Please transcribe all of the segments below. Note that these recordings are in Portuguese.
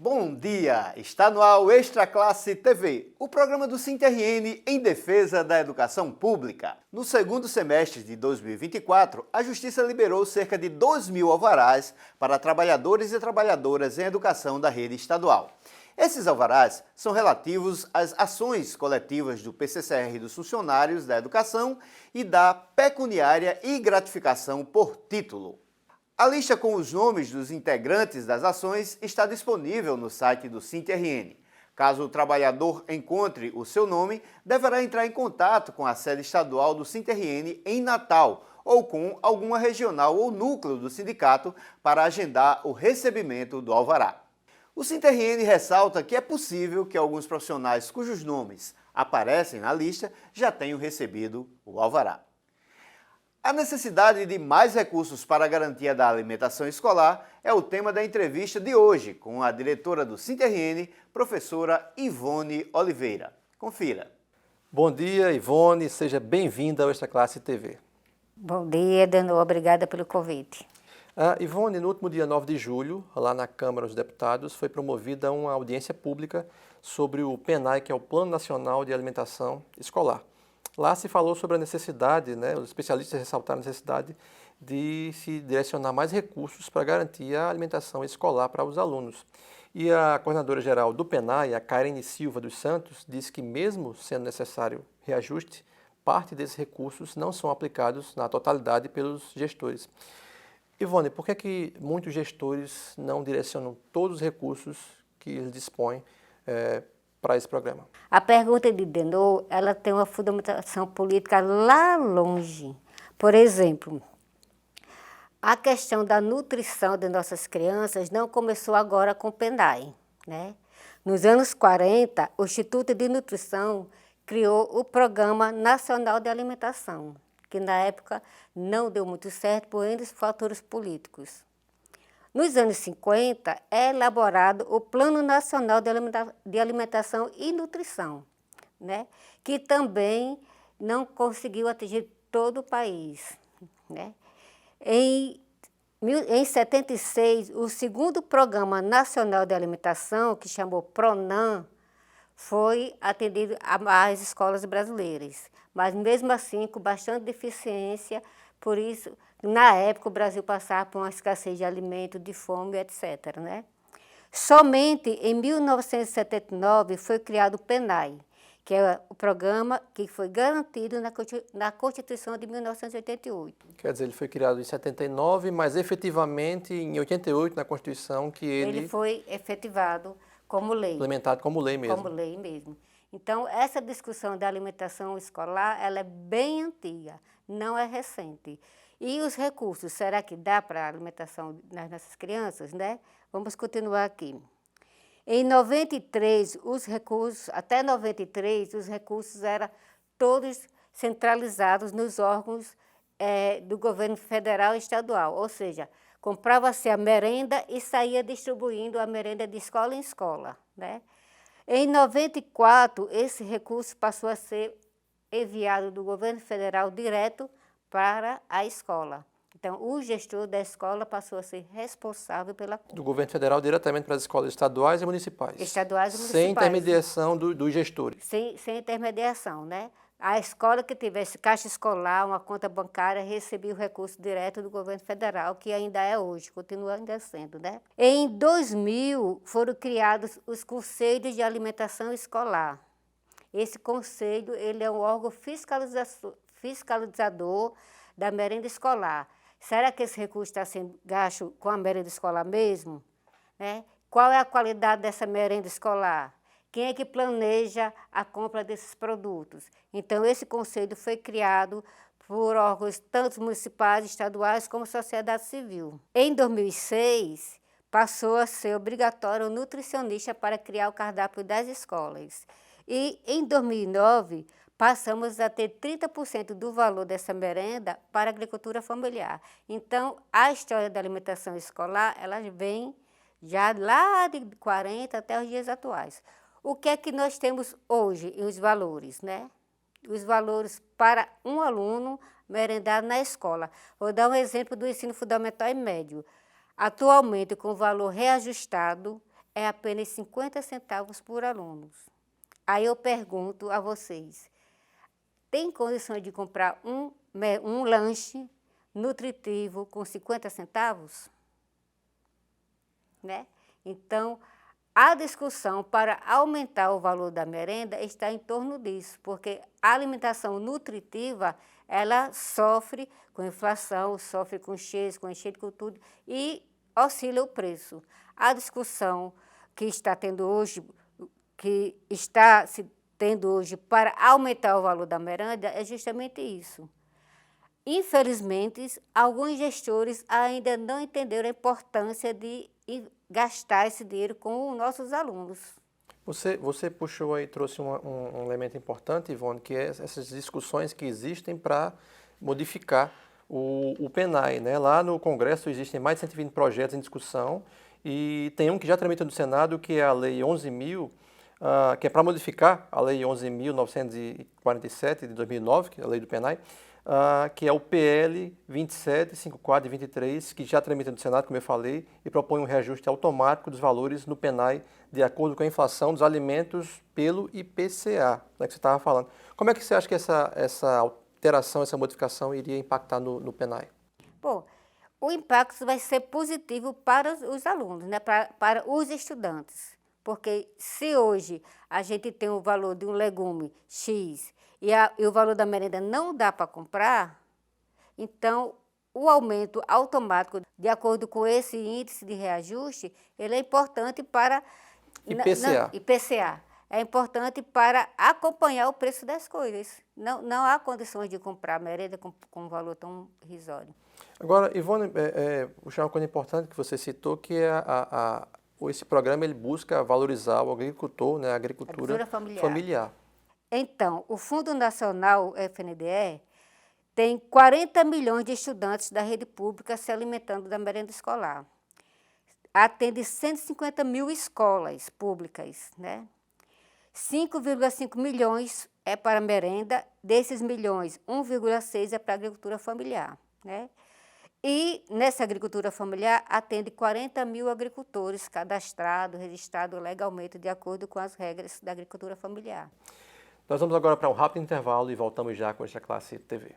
Bom dia! Está no ar o Extra Classe TV, o programa do SINTRN em defesa da educação pública. No segundo semestre de 2024, a Justiça liberou cerca de 2.000 alvarás para trabalhadores e trabalhadoras em educação da rede estadual. Esses alvarás são relativos às ações coletivas do PCCR dos funcionários da educação e da pecuniária e gratificação por título. A lista com os nomes dos integrantes das ações está disponível no site do SINTRN. Caso o trabalhador encontre o seu nome, deverá entrar em contato com a sede estadual do SINTRN em Natal ou com alguma regional ou núcleo do sindicato para agendar o recebimento do alvará. O SINTRN ressalta que é possível que alguns profissionais cujos nomes aparecem na lista já tenham recebido o alvará. A necessidade de mais recursos para a garantia da alimentação escolar é o tema da entrevista de hoje com a diretora do SINTRN, professora Ivone Oliveira. Confira. Bom dia, Ivone. Seja bem-vinda ao Extra Classe TV. Bom dia, Dano. Obrigada pelo convite. Ivone, no último dia 9 de julho, lá na Câmara dos Deputados, foi promovida uma audiência pública sobre o PNAE, que é o Plano Nacional de Alimentação Escolar. Lá se falou sobre a necessidade, os especialistas ressaltaram a necessidade de se direcionar mais recursos para garantir a alimentação escolar para os alunos. E a coordenadora-geral do PNAE, a Karine Silva dos Santos, disse que mesmo sendo necessário reajuste, parte desses recursos não são aplicados na totalidade pelos gestores. Ivone, por que muitos gestores não direcionam todos os recursos que eles dispõem para esse programa? A pergunta de Denô, ela tem uma fundamentação política lá longe. Por exemplo, a questão da nutrição de nossas crianças não começou agora com o PNAE, Nos anos 40, o Instituto de Nutrição criou o Programa Nacional de Alimentação, que na época não deu muito certo por N fatores políticos. Nos anos 50, é elaborado o Plano Nacional de Alimentação e Nutrição, que também não conseguiu atingir todo o país. Em 76, o segundo Programa Nacional de Alimentação, que chamou PRONAM, foi atendido às escolas brasileiras, mas mesmo assim com bastante deficiência, por isso, na época, o Brasil passava por uma escassez de alimento, de fome, etc. Somente em 1979 foi criado o PNAE, que é o programa que foi garantido na Constituição de 1988. Quer dizer, ele foi criado em 79, mas efetivamente em 88, na Constituição, que ele foi efetivado como lei. Implementado como lei mesmo. Como lei mesmo. Então, essa discussão da alimentação escolar, ela é bem antiga, não é recente. E os recursos, será que dá para a alimentação das nossas crianças, Vamos continuar aqui. Em 93, até 93, os recursos eram todos centralizados nos órgãos do governo federal e estadual, ou seja, comprava-se a merenda e saía distribuindo a merenda de escola em escola, Em 94, esse recurso passou a ser enviado do governo federal direto para a escola. Então, o gestor da escola passou a ser responsável pela compra. Do governo federal diretamente para as escolas estaduais e municipais. Estaduais e municipais. Sem intermediação dos gestores. Sem intermediação, A escola que tivesse caixa escolar, uma conta bancária, recebia o recurso direto do governo federal, que ainda é hoje, continua ainda sendo, Em 2000, foram criados os Conselhos de Alimentação Escolar. Esse conselho, ele é um órgão fiscalizador da merenda escolar. Será que esse recurso está sendo gasto com a merenda escolar mesmo? Qual é a qualidade dessa merenda escolar? Quem é que planeja a compra desses produtos? Então, esse conselho foi criado por órgãos tanto municipais, estaduais, como sociedade civil. Em 2006, passou a ser obrigatório o nutricionista para criar o cardápio das escolas. E, em 2009, passamos a ter 30% do valor dessa merenda para a agricultura familiar. Então, a história da alimentação escolar, ela vem já lá de 40 até os dias atuais. O que é que nós temos hoje em os valores, Os valores para um aluno merendar na escola. Vou dar um exemplo do ensino fundamental e médio. Atualmente, com o valor reajustado, é apenas 50 centavos por aluno. Aí eu pergunto a vocês, tem condições de comprar um lanche nutritivo com 50 centavos? Né? Então, a discussão para aumentar o valor da merenda está em torno disso, porque a alimentação nutritiva, ela sofre com inflação, sofre com cheias, com enchente, com tudo, e oscila o preço. A discussão que está tendo hoje, que está se tendo hoje para aumentar o valor da merenda, é justamente isso. Infelizmente, alguns gestores ainda não entenderam a importância de gastar esse dinheiro com os nossos alunos. Você puxou aí, trouxe um elemento importante, Ivone, que é essas discussões que existem para modificar o PENAI, né? Lá no Congresso existem mais de 120 projetos em discussão e tem um que já tramita no Senado, que é a Lei 11.000, que é para modificar a Lei 11.947 de 2009, que é a Lei do PENAI, que é o PL 27, 54 e 23, que já tramita no Senado, como eu falei, e propõe um reajuste automático dos valores no PENAI de acordo com a inflação dos alimentos pelo IPCA, né, que você estava falando. Como é que você acha que essa alteração, essa modificação iria impactar no PENAI? Bom, o impacto vai ser positivo para os alunos, né, para os estudantes, porque se hoje a gente tem o valor de um legume X e o valor da merenda não dá para comprar, então o aumento automático, de acordo com esse índice de reajuste, ele é importante para... IPCA. IPCA. É importante para acompanhar o preço das coisas. Não há condições de comprar merenda com um valor tão irrisório. Agora, Ivone, uma coisa importante que você citou, que é esse programa ele busca valorizar o agricultor, né, a agricultura familiar. Então, o Fundo Nacional FNDE tem 40 milhões de estudantes da rede pública se alimentando da merenda escolar. Atende 150 mil escolas públicas, né? 5,5 milhões é para merenda, desses milhões, 1,6 é para a agricultura familiar, né? E nessa agricultura familiar atende 40 mil agricultores cadastrados, registrados legalmente de acordo com as regras da agricultura familiar. Nós vamos agora para um rápido intervalo e voltamos já com Extra Classe TV.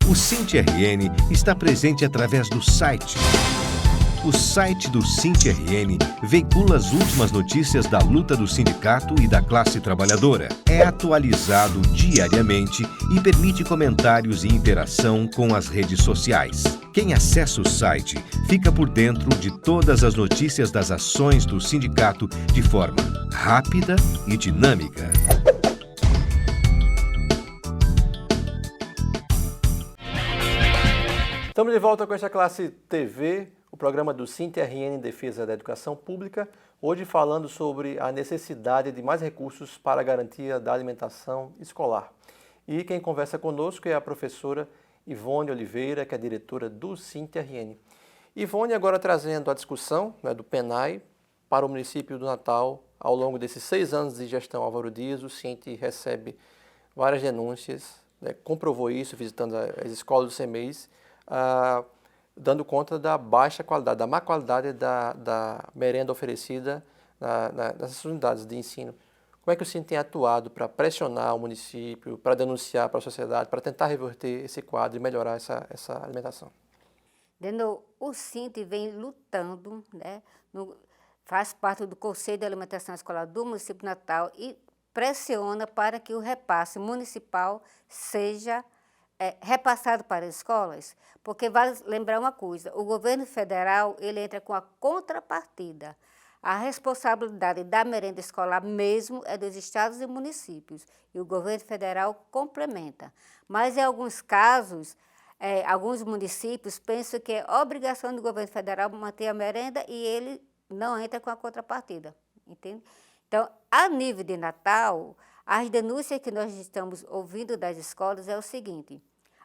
O SINT-RN está presente através do site. O site do SINT-RN veicula as últimas notícias da luta do sindicato e da classe trabalhadora. É atualizado diariamente e permite comentários e interação com as redes sociais. Quem acessa o site fica por dentro de todas as notícias das ações do sindicato de forma rápida e dinâmica. Estamos de volta com Extra Classe TV, o programa do SINT-RN em defesa da educação pública, hoje falando sobre a necessidade de mais recursos para a garantia da alimentação escolar. E quem conversa conosco é a professora Ivone Oliveira, que é diretora do SINT-RN. Ivone agora trazendo a discussão, né, do PENAI para o município do Natal. Ao longo desses 6 anos de gestão Álvaro Dias, o SINT recebe várias denúncias, né, comprovou isso visitando as escolas do CEMEIS, dando conta da baixa qualidade, da má qualidade da merenda oferecida nessas unidades de ensino. Como é que o SINT tem atuado para pressionar o município, para denunciar para a sociedade, para tentar reverter esse quadro e melhorar essa alimentação? O SINT vem lutando, né, faz parte do Conselho de Alimentação Escolar do município de Natal e pressiona para que o repasse municipal seja repassado para as escolas, porque vale lembrar uma coisa, o governo federal ele entra com a contrapartida. A responsabilidade da merenda escolar mesmo é dos estados e municípios, e o governo federal complementa. Mas em alguns casos, alguns municípios pensam que é obrigação do governo federal manter a merenda e ele não entra com a contrapartida, entende? Então, a nível de Natal, as denúncias que nós estamos ouvindo das escolas é o seguinte: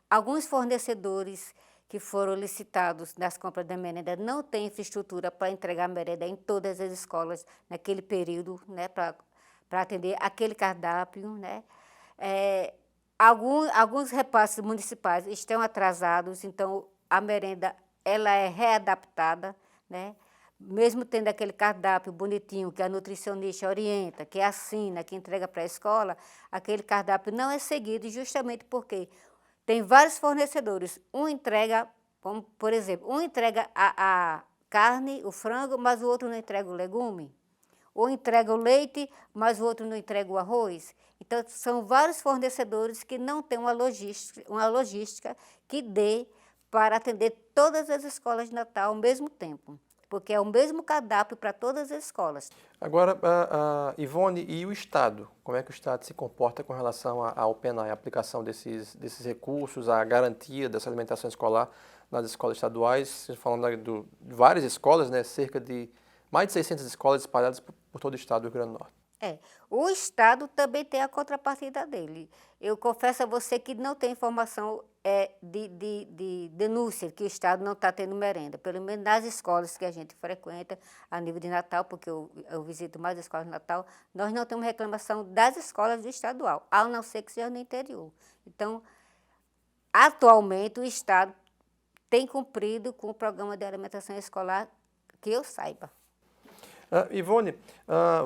alguns fornecedores que foram licitados nas compras da merenda não têm infraestrutura para entregar merenda em todas as escolas naquele período, né, para atender aquele cardápio, né? Alguns repasses municipais estão atrasados, então a merenda ela é readaptada, né? mesmo tendo aquele cardápio bonitinho que a nutricionista orienta, que assina, que entrega para a escola, aquele cardápio não é seguido justamente porque tem vários fornecedores. Um entrega, como, por exemplo, um entrega a carne, o frango, mas o outro não entrega o legume. Ou entrega o leite, mas o outro não entrega o arroz. Então, são vários fornecedores que não têm uma logística que dê para atender todas as escolas de Natal ao mesmo tempo, porque é o mesmo cardápio para todas as escolas. Agora, Ivone, e o Estado? Como é que o Estado se comporta com relação ao PENAI, a aplicação desses recursos, a garantia dessa alimentação escolar nas escolas estaduais? Falando de várias escolas, né, cerca de mais de 600 escolas espalhadas por todo o estado do Rio Grande do Norte. O Estado também tem a contrapartida dele. Eu confesso a você que não tem informação de denúncia que o Estado não está tendo merenda. Pelo menos nas escolas que a gente frequenta, a nível de Natal, porque eu visito mais escolas de Natal, nós não temos reclamação das escolas do estadual, a não ser que seja no interior. Então, atualmente, o Estado tem cumprido com o programa de alimentação escolar, que eu saiba. Ivone,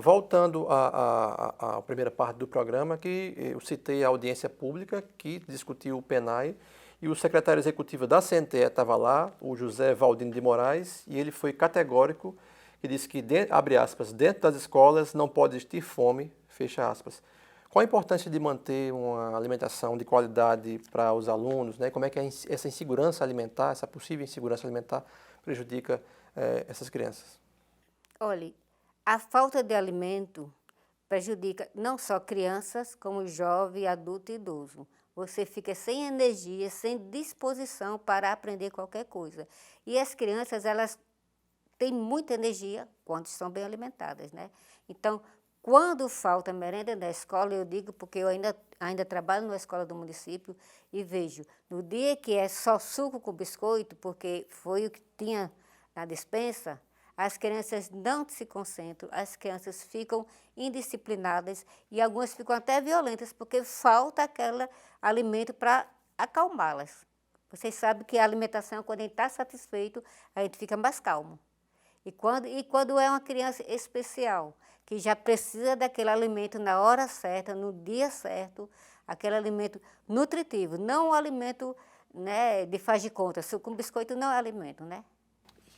voltando à primeira parte do programa, que eu citei a audiência pública que discutiu o PENAI e o secretário executivo da CNTE estava lá, o José Valdino de Moraes, e ele foi categórico e disse que, abre aspas, dentro das escolas não pode existir fome, fecha aspas. Qual a importância de manter uma alimentação de qualidade para os alunos, né? Como é que essa insegurança alimentar, essa possível insegurança alimentar prejudica essas crianças? Olha, a falta de alimento prejudica não só crianças, como jovem, adulto e idoso. Você fica sem energia, sem disposição para aprender qualquer coisa. E as crianças, elas têm muita energia quando estão bem alimentadas, né? Então, quando falta merenda na escola, eu digo porque eu ainda trabalho na escola do município e vejo, no dia que é só suco com biscoito, porque foi o que tinha na despensa, as crianças não se concentram, as crianças ficam indisciplinadas e algumas ficam até violentas, porque falta aquele alimento para acalmá-las. Vocês sabem que a alimentação, quando a gente está satisfeito, a gente fica mais calmo. E quando é uma criança especial, que já precisa daquele alimento na hora certa, no dia certo, aquele alimento nutritivo, não um alimento, né, de faz de conta. Suco com biscoito não é alimento, né?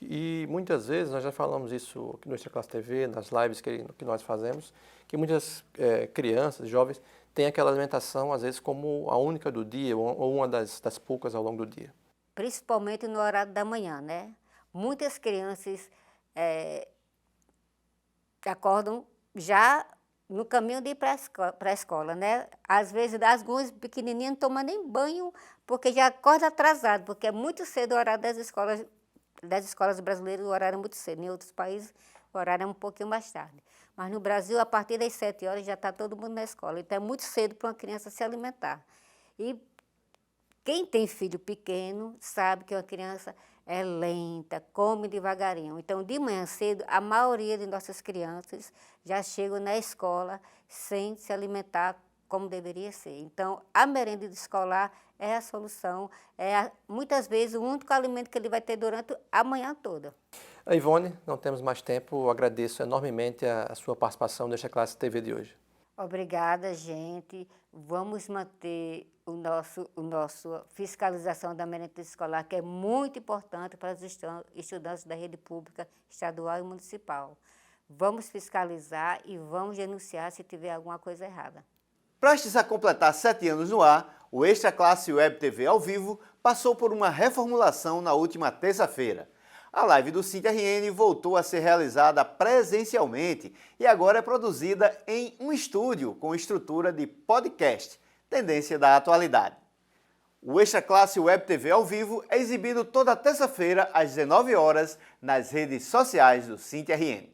E muitas vezes, nós já falamos isso aqui no Extra Classe TV, nas lives que nós fazemos, que muitas crianças, jovens, têm aquela alimentação, às vezes, como a única do dia, ou uma das poucas ao longo do dia. Principalmente no horário da manhã, né? Muitas crianças acordam já no caminho de ir para a escola, né? Às vezes, alguns pequenininhos não tomam nem banho, porque já acordam atrasado, porque é muito cedo o horário das escolas brasileiras, o horário é muito cedo. Em outros países, o horário é um pouquinho mais tarde. Mas no Brasil, a partir das 7 horas, já está todo mundo na escola. Então, é muito cedo para uma criança se alimentar. E quem tem filho pequeno sabe que uma criança é lenta, come devagarinho. Então, de manhã cedo, a maioria de nossas crianças já chegam na escola sem se alimentar como deveria ser. Então, a merenda escolar é a solução, muitas vezes o único alimento que ele vai ter durante a manhã toda. Ivone, não temos mais tempo, eu agradeço enormemente a sua participação nesta classe TV de hoje. Obrigada, gente. Vamos manter o nosso fiscalização da merenda escolar, que é muito importante para os estudantes da rede pública, estadual e municipal. Vamos fiscalizar e vamos denunciar se tiver alguma coisa errada. Prestes a completar 7 anos no ar, o Extra Classe Web TV ao vivo passou por uma reformulação na última terça-feira. A live do SINT-RN voltou a ser realizada presencialmente e agora é produzida em um estúdio com estrutura de podcast, tendência da atualidade. O Extra Classe Web TV ao vivo é exibido toda terça-feira às 19 horas nas redes sociais do SINT-RN.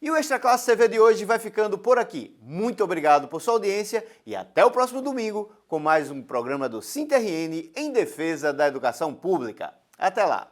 E o Extra Classe TV de hoje vai ficando por aqui. Muito obrigado por sua audiência e até o próximo domingo com mais um programa do SINT-RN em defesa da educação pública. Até lá!